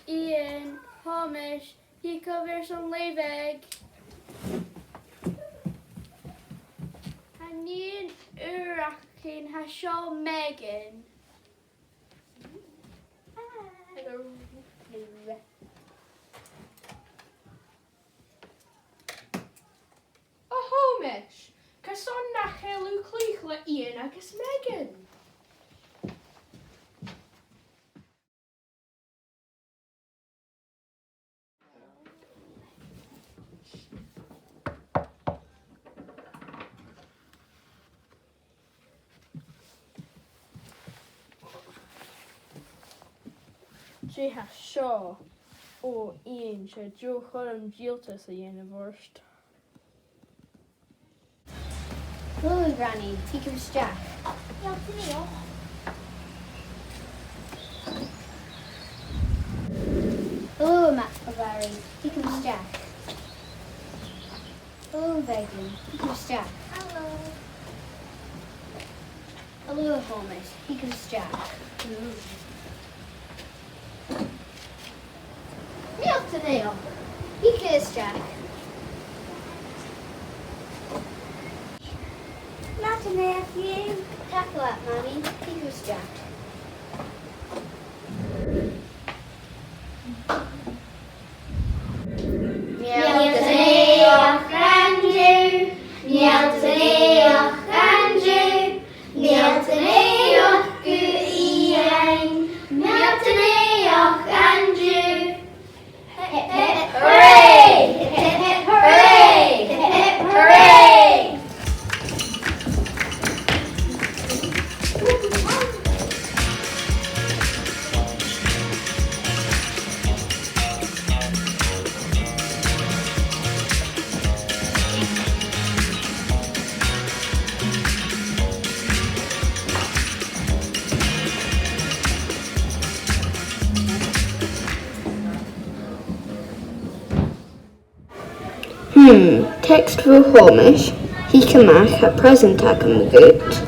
Iain, Tòmas, he cover some leibhig. And Iain Urachin has Shaw Megan. Tòmas, cos on na chéile clíoch Iain agus Megan. She has Shaw. Oh, Iain, she drew chun díaltas a dhéanamh bhorst. Hello, Granny. Take him Jack. Hello, aodach-breige. Take him Jack. Hello, Megan. Take him Jack. Hello, Tòmas. Take him Jack. Take him Jack. Not an nephew. Tackle that, Mommy. Take him Jack. Text for Tòmas, a-mach a present am gut.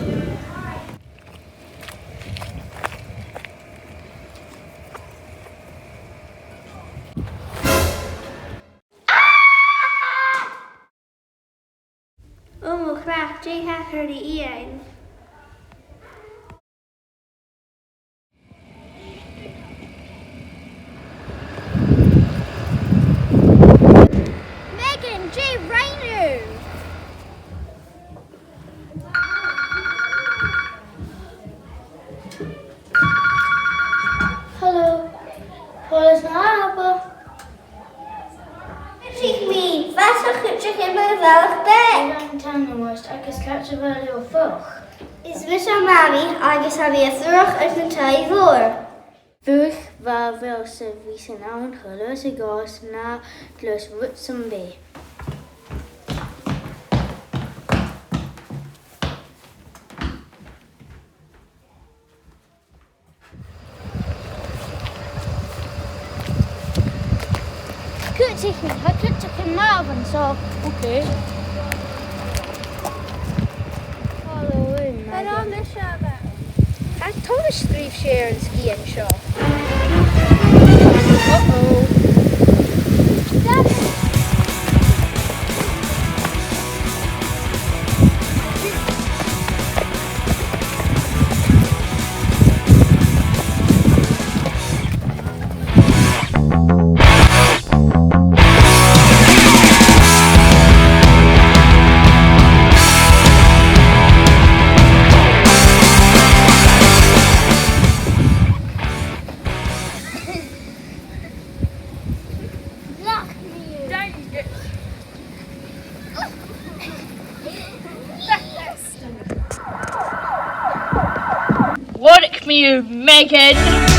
Oh, crap, Deich heard the Iain. Agus càirdeil ó foch. Is mis a Mami agus a bhí a thuach ar na Taigh Mo. Fuch bhá bhil sa bhí san ann chulas a gás ná glas rut san bé. Could Marvin, so Okay. Has Tòmas three share and ski and show. What me, Megan?